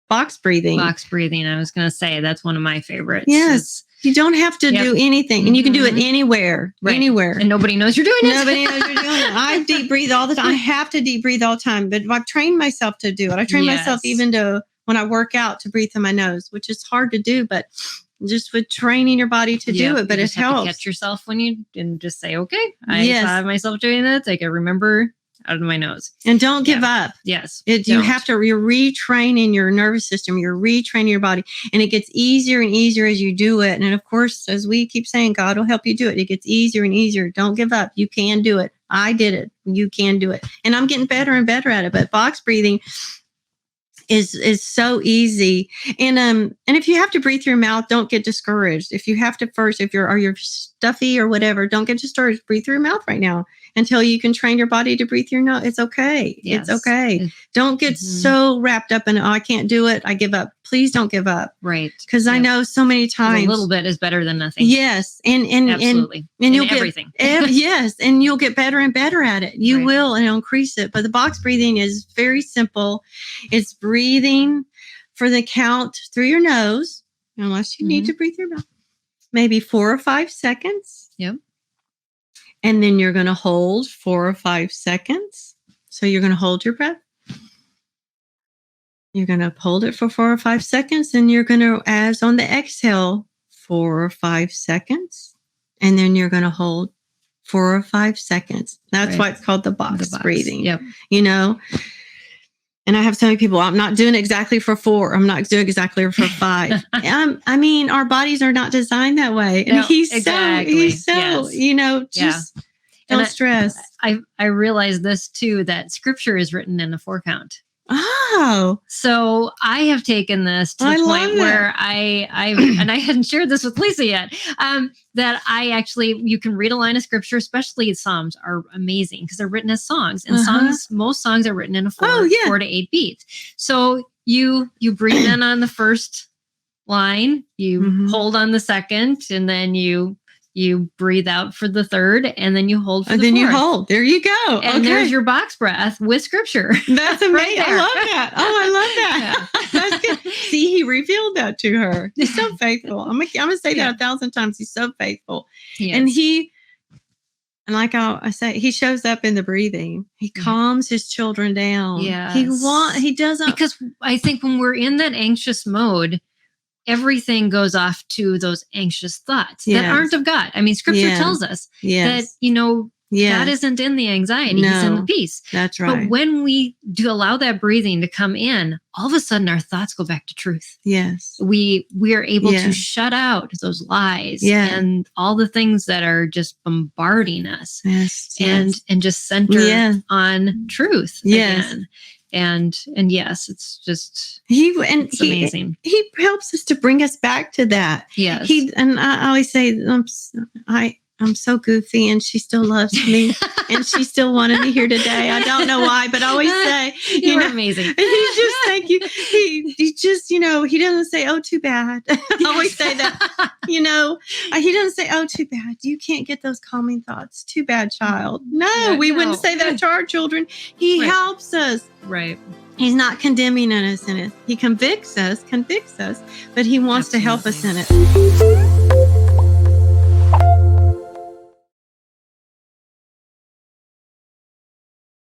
box breathing. Box breathing. I was going to say that's one of my favorites. Yes. You don't have to do anything, and you can do it anywhere, anywhere. And nobody knows you're doing it. Nobody knows you're doing it. I deep breathe all the time. I have to deep breathe all the time, but I've trained myself to do it. I train myself even to, when I work out, to breathe through my nose, which is hard to do, but just with training your body to do it, but it helps. Catch yourself and just say, okay, I have myself doing this. I can remember out of my nose. And don't give up. Yes. You have to, you're retraining your nervous system. You're retraining your body, and it gets easier and easier as you do it. And of course, as we keep saying, God will help you do it. It gets easier and easier. Don't give up. You can do it. I did it. You can do it. And I'm getting better and better at it. But box breathing is so easy. And if you have to breathe through your mouth, don't get discouraged. If you have to first, if you're stuffy or whatever, don't get discouraged. Breathe through your mouth right now until you can train your body to breathe through your nose. It's okay. Yes. It's okay. Don't get so wrapped up in, I can't do it, I give up. Please don't give up. Right. Because I know so many times. A little bit is better than nothing. Yes. And absolutely. And you'll everything. Yes. And you'll get better and better at it. You will, and it'll increase it. But the box breathing is very simple. It's breathing for the count through your nose, unless you need to breathe through your mouth. Maybe 4 or 5 seconds. Yep. And then you're going to hold 4 or 5 seconds. So you're going to hold your breath. You're going to hold it for 4 or 5 seconds. And you're going to, as on the exhale, 4 or 5 seconds. And then you're going to hold 4 or 5 seconds. That's why it's called the box breathing. Yep. You know? And I have so many people, I'm not doing exactly for 4. I'm not doing exactly for 5. I mean, our bodies are not designed that way. And he's so, you know, just don't stress. I realize this too, that scripture is written in a 4 count. Oh. So I have taken this to the point where I and I hadn't shared this with Lisa yet, that I actually, you can read a line of scripture, especially Psalms are amazing because they're written as songs, and most songs are written in a 4 to 8 beat. So you breathe in on the first line, you hold on the second, and then you breathe out for the third, and then you hold for the fourth. You hold. There you go. And there's your box breath with scripture. That's amazing. I love that. Oh, I love that. That's good. See, he revealed that to her. He's so faithful. I'm going to say that 1,000 times. He's so faithful. Yes. And like I say, he shows up in the breathing. He calms his children down. Yeah. He doesn't. Because I think when we're in that anxious mode, everything goes off to those anxious thoughts that aren't of God. I mean, scripture tells us that, God isn't in the anxiety. He's in the peace. That's right. But when we do allow that breathing to come in, all of a sudden our thoughts go back to truth. Yes. We are able to shut out those lies and all the things that are just bombarding us and just center on truth again. And yes, it's just it's amazing. He helps us to bring us back to that. Yes. And I always say, I'm so goofy, and she still loves me, and she still wanted me here today. I don't know why, but I always say, you're amazing. And he just thank you. He just, he doesn't say, oh, too bad. I always say that, he doesn't say, oh, too bad. You can't get those calming thoughts. Too bad, child. No, we wouldn't say that to our children. He helps us. Right. He's not condemning us in it. He convicts us, but he wants to help us in it.